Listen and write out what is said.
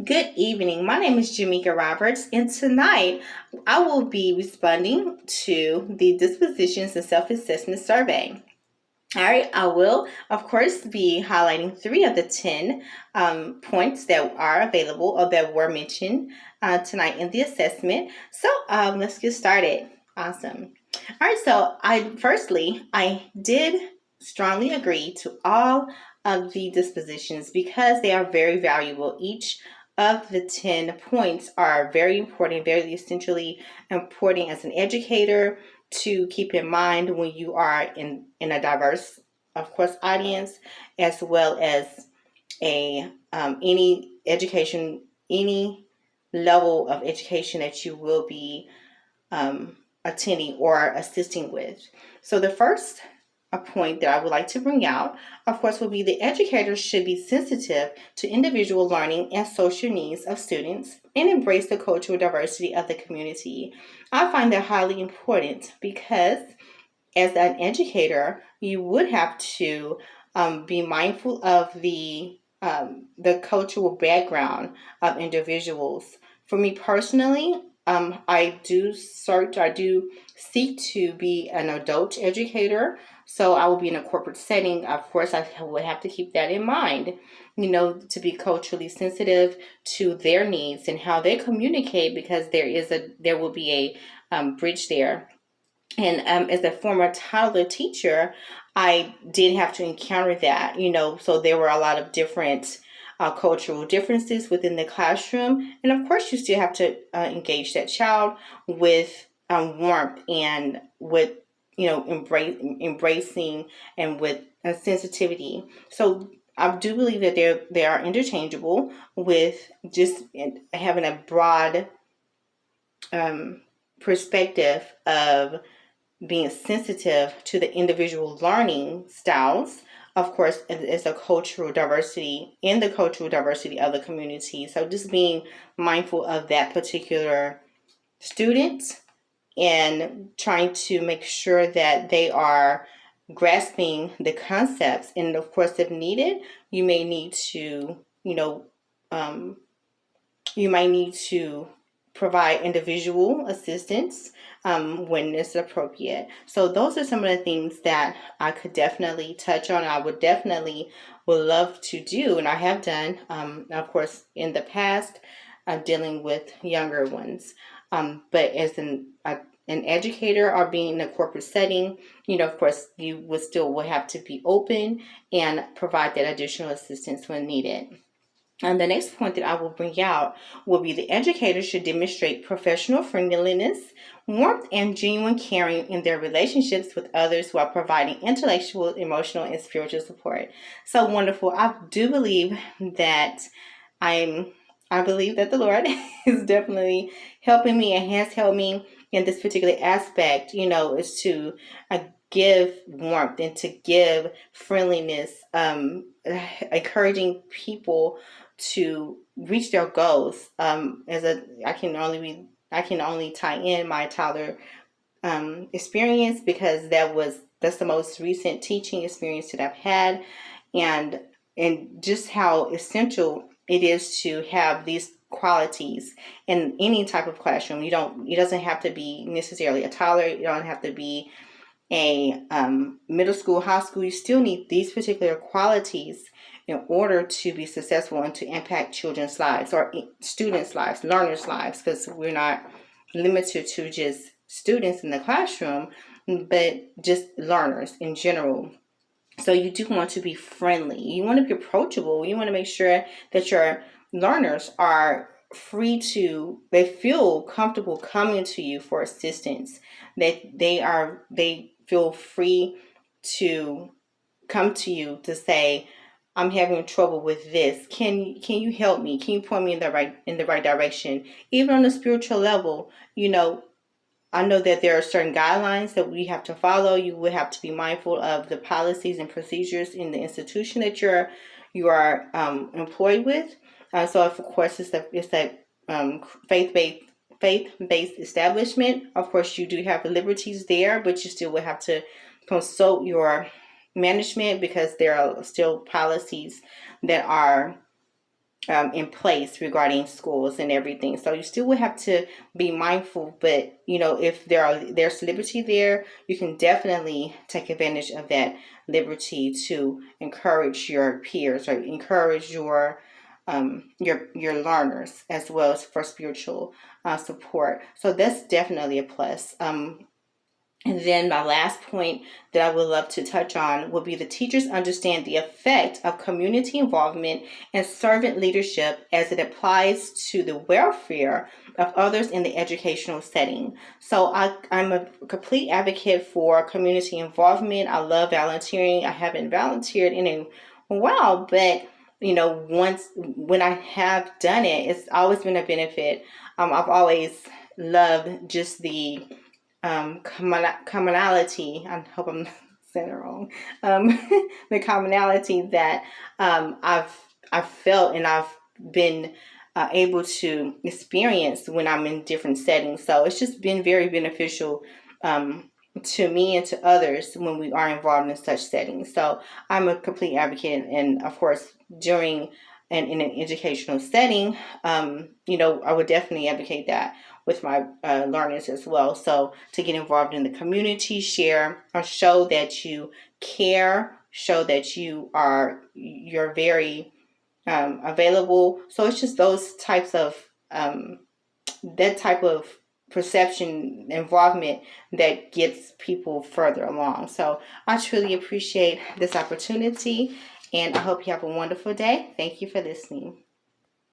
Good evening. My name is Jamaica Roberts, and tonight I will be responding to the Dispositions and Self Assessment Survey. All right, I will, of course, be highlighting three of the 10 points that are available or that were mentioned tonight in the assessment. So let's get started. Awesome. All right, so I did strongly agree to all of the dispositions because they are very valuable. Each of the 10 points are very important, very essentially important as an educator to keep in mind when you are in a diverse, of course, audience, as well as a any education, any level of education that you will be attending or assisting with. So the first a point that I would like to bring out, of course, will be the educators should be sensitive to individual learning and social needs of students and embrace the cultural diversity of the community. I find that highly important because as an educator, you would have to be mindful of the cultural background of individuals. For me personally, I do seek to be an adult educator. So I will be in a corporate setting. Of course, I would have to keep that in mind, to be culturally sensitive to their needs and how they communicate because there will be a bridge there. And as a former toddler teacher, I did have to encounter that, so there were a lot of different cultural differences within the classroom. And of course, you still have to engage that child with warmth and with, embracing and with sensitivity. So I do believe that they are interchangeable with just having a broad perspective of being sensitive to the individual learning styles. Of course, it's a cultural diversity in the cultural diversity of the community. So just being mindful of that particular student and trying to make sure that they are grasping the concepts. And of course, if needed, you may need to, um, you might need to provide individual assistance when it's appropriate. So those are some of the things that I could definitely touch on. I would love to do, and I have done, of course, in the past, dealing with younger ones. But as an educator or being in a corporate setting, of course, you would have to be open and provide that additional assistance when needed. And the next point that I will bring out will be the educators should demonstrate professional friendliness, warmth, and genuine caring in their relationships with others while providing intellectual, emotional, and spiritual support. So wonderful. I do believe that I'm I believe that the Lord is definitely helping me and has helped me in this particular aspect, is to give warmth and to give friendliness, encouraging people to reach their goals. I can only tie in my Tyler experience because that's the most recent teaching experience that I've had, and just how essential it is to have these qualities in any type of classroom. It doesn't have to be necessarily a toddler. You don't have to be a middle school, high school. You still need these particular qualities in order to be successful and to impact children's lives or students' lives, learners' lives, because we're not limited to just students in the classroom, but just learners in general. So you do want to be friendly. You want to be approachable. You want to make sure that your learners are they feel comfortable coming to you for assistance, that they feel free to come to you to say, I'm having trouble with this. Can you help me? Can you point me in the right direction? Even on a spiritual level, I know that there are certain guidelines that we have to follow. You would have to be mindful of the policies and procedures in the institution that you are employed with. So, of course, it's a faith-based establishment. Of course, you do have liberties there, but you still would have to consult your management because there are still policies that are in place regarding schools and everything. So you still would have to be mindful, but if there's liberty there, you can definitely take advantage of that liberty to encourage your peers or encourage your learners, as well as for spiritual support. So that's definitely a plus. And then my last point that I would love to touch on would be the teachers understand the effect of community involvement and servant leadership as it applies to the welfare of others in the educational setting. So I'm a complete advocate for community involvement. I love volunteering. I haven't volunteered in a while, but once when I have done it, it's always been a benefit. I've always loved just the commonality. I hope I'm not saying it wrong. The commonality that I've felt and I've been able to experience when I'm in different settings. So it's just been very beneficial to me and to others when we are involved in such settings. So I'm a complete advocate, and of course, during and in an educational setting, I would definitely advocate that with my learners as well. So to get involved in the community, share or show that you care, show that you're very available. So it's just those types of that type of perception involvement that gets people further along. So I truly appreciate this opportunity, and I hope you have a wonderful day. Thank you for listening.